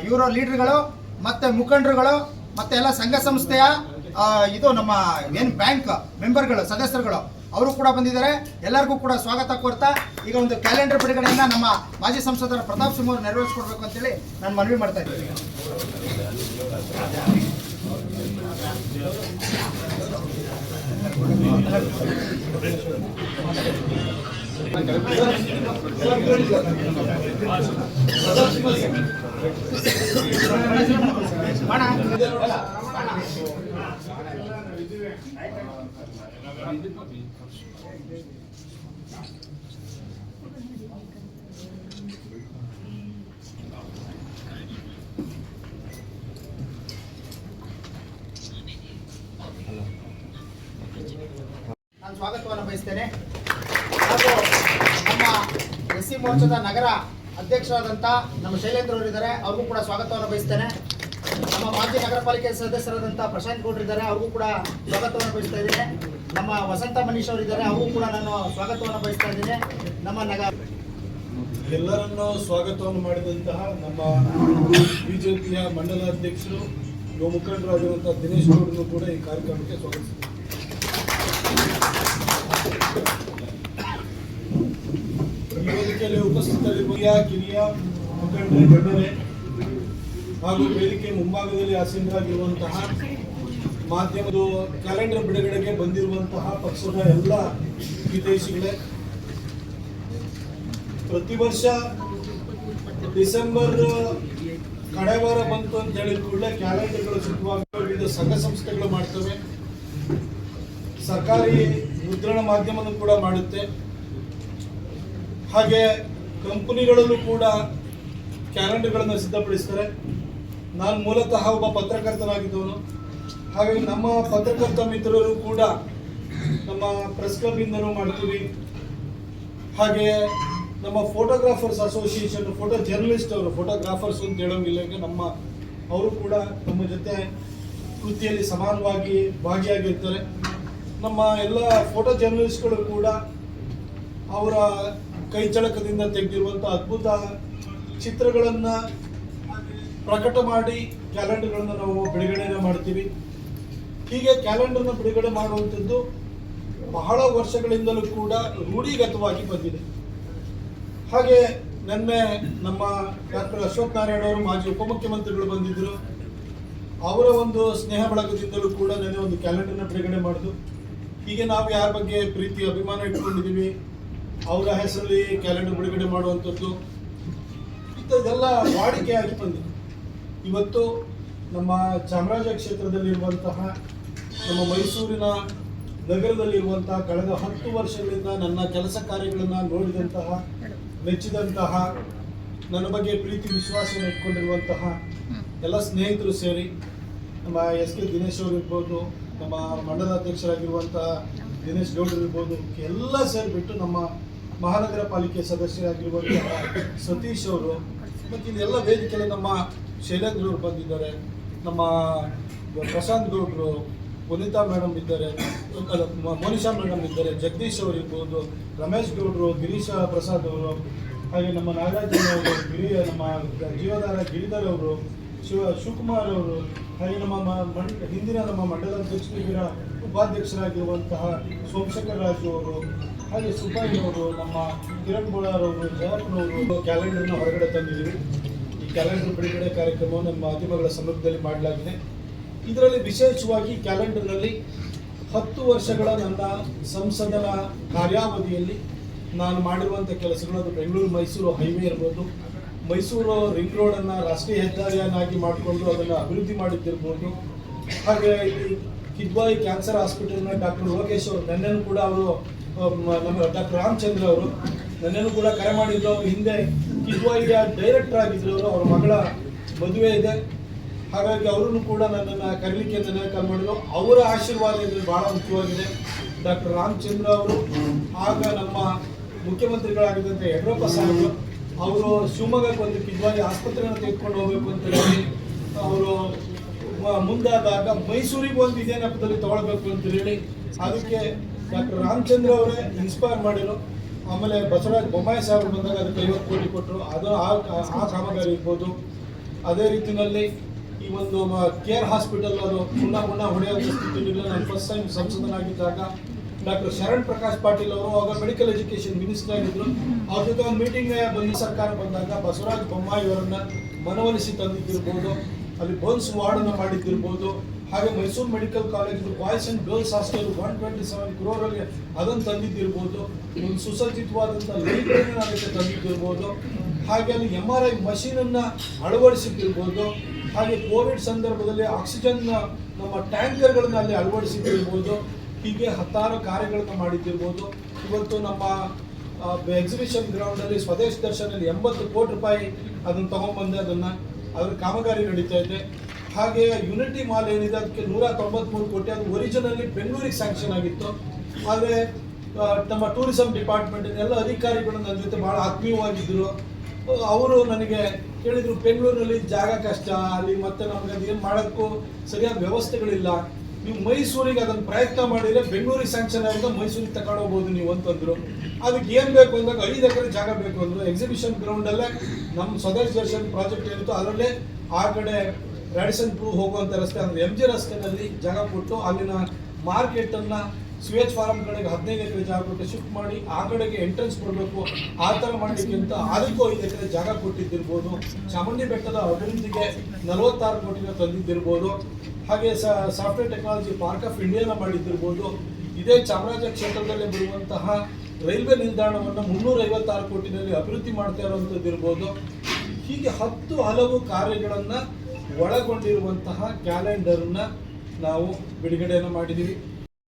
ಇವರ ಲೀಡರ್ಗಳು ಮತ್ತು ಮುಖಂಡರುಗಳು ಮತ್ತು ಎಲ್ಲ ಸಂಘ ಸಂಸ್ಥೆಯ ಇದು ನಮ್ಮ ಏನು ಬ್ಯಾಂಕ್ ಮೆಂಬರ್ಗಳು ಸದಸ್ಯರುಗಳು ಅವರು ಕೂಡ ಬಂದಿದ್ದಾರೆ. ಎಲ್ಲರಿಗೂ ಕೂಡ ಸ್ವಾಗತ ಕೋರ್ತಾ ಈಗ ಒಂದು ಕ್ಯಾಲೆಂಡರ್ ಬಿಡುಗಡೆಯನ್ನು ನಮ್ಮ ಮಾಜಿ ಸಂಸದರ ಪ್ರತಾಪ್ ಸಿಂಹ ಅವರು ನೆರವೇರಿಸಿಕೊಡ್ಬೇಕು ಅಂತೇಳಿ ನಾನು ಮನವಿ ಮಾಡ್ತಾ ಇದ್ದೀನಿ. ನಾನು ಸ್ವಾಗತವನ್ನು ಬಯಸ್ತೇನೆ. ಹಾಗೂ ನಮ್ಮ ಎಸ್ ಸಿ ಮೋರ್ಚಾದ ನಗರ ಅಧ್ಯಕ್ಷರಾದಂಥ ನಮ್ಮ ಶೈಲೇಂದ್ರ ಅವರಿದ್ದಾರೆ, ಅವ್ರಿಗೂ ಕೂಡ ಸ್ವಾಗತವನ್ನು ಬಯಸ್ತೇನೆ. ನಮ್ಮ ಮಾಜಿ ನಗರ ಪಾಲಿಕೆ ಸದಸ್ಯರಾದಂಥ ಪ್ರಶಾಂತ್ ಗೌಡ್ರು ಇದ್ದಾರೆ, ಅವ್ರಿಗೂ ಕೂಡ ಸ್ವಾಗತವನ್ನು ಬಯಸ್ತಾ ಇದ್ದೀನಿ. ನಮ್ಮ ವಸಂತ ಮನೀಶ್ ಅವರಿದ್ದಾರೆ, ಅವ್ರಿಗೂ ಕೂಡ ನಾನು ಸ್ವಾಗತವನ್ನು ಬಯಸ್ತಾ ಇದ್ದೀನಿ. ನಮ್ಮ ಎಲ್ಲರನ್ನೂ ಸ್ವಾಗತವನ್ನು ಮಾಡಿದಂತಹ ನಮ್ಮ ಬಿಜೆಪಿಯ ಮಂಡಲ ಅಧ್ಯಕ್ಷರು ಯುವ ಮುಖಂಡರಾಗಿರುವಂತಹ ದಿನೇಶ್ ಗೌಡರನ್ನು ಕೂಡ ಈ ಕಾರ್ಯಕ್ರಮಕ್ಕೆ ಸ್ವಾಗತಿಸಿದ್ದಾರೆ. ಈ ವೇದಿಕೆಯಲ್ಲಿ ಉಪಸ್ಥಿತರಿರುವ ಕಿರಿಯ ಮುಖಂಡರೇ, ಗಣ್ಯರೇ ಹಾಗೂ ವೇದಿಕೆ ಮುಂಭಾಗದಲ್ಲಿ ಆಸೀನರಾಗಿರುವಂತಹ ಮಾಧ್ಯಮದ ಕ್ಯಾಲೆಂಡರ್ ಬಿಡುಗಡೆಗೆ ಬಂದಿರುವಂತಹ ಪಕ್ಷದ ಎಲ್ಲ ಹಿತೈಷಿಗಳೇ, ಪ್ರತಿ ವರ್ಷ ಡಿಸೆಂಬರ್ ಕಡೆವಾರ ಬಂತು ಅಂತ ಹೇಳಿದ ಕೂಡಲೇ ಕ್ಯಾಲೆಂಡರ್ಗಳು ಸಿದ್ಧವಾಗಿ ವಿವಿಧ ಸಂಘ ಸಂಸ್ಥೆಗಳು ಮಾಡ್ತವೆ, ಸರ್ಕಾರಿ ಮುದ್ರಣ ಮಾಧ್ಯಮನೂ ಕೂಡ ಮಾಡುತ್ತೆ, ಹಾಗೆ ಕಂಪನಿಗಳಲ್ಲೂ ಕೂಡ ಕ್ಯಾಲೆಂಡರ್ಗಳನ್ನು ಸಿದ್ಧಪಡಿಸ್ತಾರೆ. ನಾನು ಮೂಲತಃ ಒಬ್ಬ ಪತ್ರಕರ್ತನಾಗಿದ್ದವನು, ಹಾಗಾಗಿ ನಮ್ಮ ಪತ್ರಕರ್ತ ಮಿತ್ರರು ಕೂಡ ನಮ್ಮ ಪ್ರೆಸ್ ಕ್ಲಬ್ ಇಂದನೂ ಮಾಡ್ತೀವಿ. ಹಾಗೆ ನಮ್ಮ ಫೋಟೋಗ್ರಾಫರ್ಸ್ ಅಸೋಸಿಯೇಷನ್, ಫೋಟೋ ಜರ್ನಲಿಸ್ಟ್ ಅವರು, ಫೋಟೋಗ್ರಾಫರ್ಸ್ ಅಂತ ಹೇಳೋಂಗಿಲ್ಲ, ನಮ್ಮ ಅವರು ಕೂಡ ನಮ್ಮ ಜೊತೆ ಕೃತಿಯಲ್ಲಿ ಸಮಾನವಾಗಿ ಭಾಗಿಯಾಗಿರ್ತಾರೆ. ನಮ್ಮ ಎಲ್ಲ ಫೋಟೋ ಜರ್ನಲಿಸ್ಟ್ಗಳು ಕೂಡ ಅವರ ಕೈಚಳಕದಿಂದ ತೆಗೆದಿರುವಂಥ ಅದ್ಭುತ ಚಿತ್ರಗಳನ್ನು ಪ್ರಕಟ ಮಾಡಿ ಕ್ಯಾಲೆಂಡರ್ಗಳನ್ನು ನಾವು ಬಿಡುಗಡೆಯನ್ನು ಮಾಡ್ತೀವಿ. ಹೀಗೆ ಕ್ಯಾಲೆಂಡರ್ನ ಬಿಡುಗಡೆ ಮಾಡುವಂಥದ್ದು ಬಹಳ ವರ್ಷಗಳಿಂದಲೂ ಕೂಡ ರೂಢಿಗತವಾಗಿ ಬಂದಿದೆ. ಹಾಗೆ ನಿನ್ನೆ ನಮ್ಮ ಡಾಕ್ಟರ್ ಅಶ್ವಥ್ ನಾರಾಯಣ ಅವರು ಮಾಜಿ ಉಪಮುಖ್ಯಮಂತ್ರಿಗಳು ಬಂದಿದ್ದರು. ಅವರ ಒಂದು ಸ್ನೇಹ ಬಳಗದಿಂದಲೂ ಕೂಡ ನೆನ್ನೆ ಒಂದು ಕ್ಯಾಲೆಂಡರ್ನ ಬಿಡುಗಡೆ ಮಾಡೋದು. ಹೀಗೆ ನಾವು ಯಾರ ಬಗ್ಗೆ ಪ್ರೀತಿ ಅಭಿಮಾನ ಇಟ್ಕೊಂಡಿದ್ದೀವಿ ಅವರ ಹೆಸರಲ್ಲಿ ಕ್ಯಾಲೆಂಡರ್ ಬಿಡುಗಡೆ ಮಾಡುವಂಥದ್ದು ಇಂಥದ್ದೆಲ್ಲ ವಾಡಿಕೆಯಾಗಿ ಬಂದಿದೆ. ಇವತ್ತು ನಮ್ಮ ಚಾಮರಾಜ ಕ್ಷೇತ್ರದಲ್ಲಿರುವಂತಹ, ನಮ್ಮ ಮೈಸೂರಿನ ನಗರದಲ್ಲಿರುವಂತಹ ಕಳೆದ 10 ವರ್ಷಗಳಿಂದ ನನ್ನ ಕೆಲಸ ಕಾರ್ಯಗಳನ್ನು ನೋಡಿದಂತಹ, ಮೆಚ್ಚಿದಂತಹ, ನನ್ನ ಬಗ್ಗೆ ಪ್ರೀತಿ ವಿಶ್ವಾಸವನ್ನು ಇಟ್ಕೊಂಡಿರುವಂತಹ ಎಲ್ಲ ಸ್ನೇಹಿತರು ಸೇರಿ, ನಮ್ಮ ಎಸ್ ಕೆ ದಿನೇಶ್ ಅವರು ಇರ್ಬೋದು, ನಮ್ಮ ಮಂಡಲ ಅಧ್ಯಕ್ಷರಾಗಿರುವಂತಹ ದಿನೇಶ್ ಗೌಡರು ಇರ್ಬೋದು, ಎಲ್ಲ ಸೇರಿಬಿಟ್ಟು ನಮ್ಮ ಮಹಾನಗರ ಪಾಲಿಕೆ ಸದಸ್ಯರಾಗಿರುವಂತಹ ಸತೀಶ್ ಅವರು, ಮತ್ತು ಇದೆಲ್ಲ ವೇದಿಕೆಯಲ್ಲಿ ನಮ್ಮ ಶೈಲೇಂದ್ರ ಅವರು ಬಂದಿದ್ದಾರೆ, ನಮ್ಮ ಪ್ರಶಾಂತ್ ಗೌಡರು, ವನಿತಾ ಮೇಡಮ್ ಇದ್ದಾರೆ, ಮೋನಿಶಾ ಮೇಡಮ್ ಇದ್ದಾರೆ, ಜಗದೀಶ್ ಅವರು ಇರ್ಬೋದು, ರಮೇಶ್ ಗೌಡರು, ಗಿರೀಶ ಪ್ರಸಾದ್ ಅವರು, ಹಾಗೆ ನಮ್ಮ ನಾಗರಾಜನ್ ಅವರು, ನಮ್ಮ ಜೀವಧಾರ ಗಿರಿಧರ್ ಅವರು, ಶಿವಕುಮಾರ್ ಅವರು, ಹಾಗೆ ನಮ್ಮ ಹಿಂದಿನ ನಮ್ಮ ಮಂಡಲ ಅಧ್ಯಕ್ಷರ ಉಪಾಧ್ಯಕ್ಷರಾಗಿರುವಂತಹ ಸೋಮಶೇಖರ್ ರಾಜು ಅವರು, ಹಾಗೆ ಸುಬ್ಬಯ್ಯ ಅವರು, ನಮ್ಮ ಕಿರಣ್ ಬೋಳಾರ್ ಅವರು, ಜಯಪ್ಪನವರು ಕ್ಯಾಲೆಂಡರ್ನ ಹೊರಗಡೆ ತಂದಿದ್ದೀವಿ. ಈ ಕ್ಯಾಲೆಂಡರ್ ಬಿಡುಗಡೆ ಕಾರ್ಯಕ್ರಮವನ್ನು ನಮ್ಮ ಮಾಧ್ಯಮಗಳ ಸಮ್ಮುಖದಲ್ಲಿ ಮಾಡಲಾಗಿದೆ. ಇದರಲ್ಲಿ ವಿಶೇಷವಾಗಿ ಕ್ಯಾಲೆಂಡರ್ನಲ್ಲಿ 10 ವರ್ಷಗಳ ನನ್ನ ಸಂಸದನ ಕಾರ್ಯಾವಧಿಯಲ್ಲಿ ನಾನು ಮಾಡಿರುವಂಥ ಕೆಲಸಗಳು, ಅದು ಬೆಂಗಳೂರು ಮೈಸೂರು ಹೈವೇ ಇರ್ಬೋದು, ಮೈಸೂರು ರಿಂಗ್ ರೋಡನ್ನು ರಾಷ್ಟ್ರೀಯ ಹೆದ್ದಾರಿಯನ್ನಾಗಿ ಮಾಡಿಕೊಂಡು ಅದನ್ನು ಅಭಿವೃದ್ಧಿ ಮಾಡಿದ್ದಿರ್ಬೋದು, ಹಾಗೆ ಇಲ್ಲಿ ಕಿದ್ವಾಯಿ ಕ್ಯಾನ್ಸರ್ ಹಾಸ್ಪಿಟಲ್ನ ಡಾಕ್ಟರ್ ಲೋಕೇಶ್ ಅವರು, ನನ್ನೇನು ಕೂಡ ಅವರು, ನಮ್ಮ ಡಾಕ್ಟರ್ ರಾಮಚಂದ್ರ ಅವರು ನನ್ನೇನು ಕೂಡ ಕರೆ ಮಾಡಿದ್ರು. ಅವರು ಹಿಂದೆ ಕಿದ್ವಾಯಿಯ ಡೈರೆಕ್ಟರ್ ಆಗಿದ್ರು, ಅವ್ರ ಮಗಳ ಮದುವೆ ಇದೆ, ಹಾಗಾಗಿ ಅವರನ್ನು ಕೂಡ ನನ್ನನ್ನು ಕರೀಲಿಕ್ಕೆ ನನಗೆ ಕಾಲ್ ಮಾಡಿದ್ರು. ಅವರ ಆಶೀರ್ವಾದ ಇದ್ರೆ ಭಾಳ ಮುಖ್ಯವಾಗಿದೆ. ಡಾಕ್ಟರ್ ರಾಮಚಂದ್ರ ಅವರು, ಆಗ ನಮ್ಮ ಮುಖ್ಯಮಂತ್ರಿಗಳಾಗಿದ್ದಂಥ ಯಡಿಯೂರಪ್ಪ ಸಾಹೇಬರು, ಅವರು ಶಿವಮೊಗ್ಗಕ್ಕೆ ಒಂದು ಕಿದ್ವಾಯಿ ಆಸ್ಪತ್ರೆಯನ್ನು ತೆಗೆದುಕೊಂಡು ಹೋಗಬೇಕು ಅಂತ ಹೇಳಿ ಅವರು ಮುಂದಾದಾಗ ಮೈಸೂರಿಗೆ ಒಂದು ಇದೇ ನೆಪದಲ್ಲಿ ತಗೊಳ್ಬೇಕು ಅಂತ ಹೇಳಿ ಅದಕ್ಕೆ ಡಾಕ್ಟರ್ ರಾಮಚಂದ್ರ ಅವರೇ ಇನ್ಸ್ಪೈರ್ ಮಾಡಿದ್ರು. ಆಮೇಲೆ ಬಸವರಾಜ ಬೊಮ್ಮಾಯಿ ಸಾಹೇಬರು ಬಂದಾಗ ಅದಕ್ಕೆ 50 ಕೋಟಿ ಕೊಟ್ಟರು. ಅದು ಆ ಕಾಮಗಾರಿ ಇರ್ಬೋದು. ಅದೇ ರೀತಿಯಲ್ಲಿ ಈ ಒಂದು ಕೇರ್ ಹಾಸ್ಪಿಟಲ್ ಅದು ಗುಣ ಹೊಡೆಯುವಂಥ ಸ್ಥಿತಿಯಲ್ಲಿ ನಾನು ಫಸ್ಟ್ ಟೈಮ್ ಸಂಸದನಾಗಿದ್ದಾಗ ಡಾಕ್ಟರ್ ಶರಣ್ ಪ್ರಕಾಶ್ ಪಾಟೀಲ್ ಅವರು ಆಗ ಮೆಡಿಕಲ್ ಎಜುಕೇಶನ್ ಮಿನಿಸ್ಟರ್ ಆಗಿದ್ರು. ಅವ್ರ ಜೊತೆ ಒಂದು ಮೀಟಿಂಗ್ ಬಂದು ಸರ್ಕಾರ ಬಂದಾಗ ಬಸವರಾಜ ಬೊಮ್ಮಾಯಿ ಅವರನ್ನ ಮನವೊಲಿಸಿ ತಂದಿದ್ದಿರ್ಬೋದು, ಅಲ್ಲಿ ಬೋನ್ಸ್ ವಾರ್ಡನ್ನು ಮಾಡಿದ್ದಿರ್ಬೋದು, ಹಾಗೆ Mysuru medical college boys and girls hostel 127 crore ಅದನ್ನು ತಂದಿದ್ದಿರ್ಬೋದು, ಒಂದು ಸುಸಜ್ಜಿತವಾದಂಥ ಲೈಬ್ರರಿನ ಅದಕ್ಕೆ ತಂದಿದ್ದಿರ್ಬೋದು, ಹಾಗೆ ಅಲ್ಲಿ MRI ಮಷೀನನ್ನು ಅಳವಡಿಸಿದ್ದಿರ್ಬೋದು, ಹಾಗೆ ಕೋವಿಡ್ ಸಂದರ್ಭದಲ್ಲಿ ಆಕ್ಸಿಜನ್ ನಮ್ಮ ಟ್ಯಾಂಕರ್ಗಳನ್ನು ಅಲ್ಲಿ ಅಳವಡಿಸಿದ್ದಿರ್ಬೋದು. ಹೀಗೆ ಹತ್ತಾರು ಕಾರ್ಯಗಳನ್ನು ಮಾಡಿದ್ದಿರ್ಬೋದು. ಇವತ್ತು ನಮ್ಮ ಎಕ್ಸಿಬಿಷನ್ ಗ್ರೌಂಡಲ್ಲಿ ಸ್ವದೇಶ್ ದರ್ಶನಲ್ಲಿ 80 ಕೋಟಿ ರೂಪಾಯಿ ಅದನ್ನು ತಗೊಂಡ್ಬಂದೆ, ಅದರ ಕಾಮಗಾರಿ ನಡೀತಾ ಇದೆ. ಹಾಗೆ ಯುನಿಟಿ ಮಾಲ್ ಏನಿದೆ ಅದಕ್ಕೆ 193 ಕೋಟಿ, ಅದು ಒರಿಜಿನಲಿ ಬೆಂಗಳೂರಿಗೆ ಸ್ಯಾಂಕ್ಷನ್ ಆಗಿತ್ತು. ಆದರೆ ನಮ್ಮ ಟೂರಿಸಂ ಡಿಪಾರ್ಟ್ಮೆಂಟ್ ಎಲ್ಲ ಅಧಿಕಾರಿಗಳು ನನ್ನ ಜೊತೆ ಭಾಳ ಆತ್ಮೀಯವಾಗಿದ್ದರು. ಅವರು ನನಗೆ ಕೇಳಿದರು, ಬೆಂಗಳೂರಿನಲ್ಲಿ ಜಾಗ ಕಷ್ಟ, ಅಲ್ಲಿ ಮತ್ತೆ ನಮ್ಗೆ ಅದೇನು ಮಾಡೋಕ್ಕೂ ಸರಿಯಾದ ವ್ಯವಸ್ಥೆಗಳಿಲ್ಲ, ನೀವು ಮೈಸೂರಿಗೆ ಅದನ್ನು ಪ್ರಯತ್ನ ಮಾಡಿದರೆ ಬೆಂಗಳೂರಿಗೆ ಸ್ಯಾಂಕ್ಷನ್ ಆಗಿದೆ, ಮೈಸೂರಿಗೆ ತಗೊಂಡೋಗ್ಬೋದು ನೀವು ಅಂತಂದರು. ಅದಕ್ಕೆ ಏನು ಬೇಕು ಅಂದಾಗ 5 ಎಕರೆ ಜಾಗ ಬೇಕು ಅಂದರು. ಎಕ್ಸಿಬಿಷನ್ ಗ್ರೌಂಡಲ್ಲೇ ನಮ್ಮ ಸ್ವದೇಶ್ ದರ್ಶನ್ ಪ್ರಾಜೆಕ್ಟ್ ಏನಿತ್ತು ಅದರಲ್ಲೇ ಆ ಕಡೆ ರ್ಯಾಡಿಸನ್ ಪ್ರೂವ್ ಹೋಗುವಂಥ ರಸ್ತೆ ಅಂದರೆ MG ರಸ್ತೆಯಲ್ಲಿ ಜಾಗ ಕೊಟ್ಟು ಅಲ್ಲಿನ ಮಾರ್ಕೆಟನ್ನು ಸ್ವೇಜ್ ಫಾರಂ ಕಡೆಗೆ 15 ಎಕರೆ ಜಾಗ ಕೊಟ್ಟು ಶಿಫ್ಟ್ ಮಾಡಿ ಆ ಕಡೆಗೆ ಎಂಟ್ರೆನ್ಸ್ ಕೊಡಬೇಕು, ಆ ಥರ ಮಾಡಲಿಕ್ಕೆ ಅಂತ ಅದಕ್ಕೂ 5 ಎಕರೆ ಜಾಗ ಕೊಟ್ಟಿದ್ದಿರ್ಬೋದು. ಚಾಮುಂಡಿ ಬೆಟ್ಟದ ಅಭಿವೃದ್ಧಿಗೆ 46 ಕೋಟಿನ ತಂದಿದ್ದಿರ್ಬೋದು. ಹಾಗೆ ಸಾಫ್ಟ್ವೇರ್ ಟೆಕ್ನಾಲಜಿ ಪಾರ್ಕ್ ಆಫ್ ಇಂಡಿಯಾನ ಮಾಡಿದ್ದಿರ್ಬೋದು. ಇದೇ ಚಾಮರಾಜ ಕ್ಷೇತ್ರದಲ್ಲಿ ಬರುವಂತಹ ರೈಲ್ವೆ ನಿಲ್ದಾಣವನ್ನು 356 ಕೋಟಿನಲ್ಲಿ ಅಭಿವೃದ್ಧಿ ಮಾಡ್ತಾ ಇರುವಂಥದ್ದಿರ್ಬೋದು. ಹೀಗೆ 10 ಹಲವು ಕಾರ್ಯಗಳನ್ನು ಒಳಗೊಂಡಿರುವಂತಹ ಕ್ಯಾಲೆಂಡರ್ನ ನಾವು ಬಿಡುಗಡೆಯನ್ನು ಮಾಡಿದ್ದೀವಿ.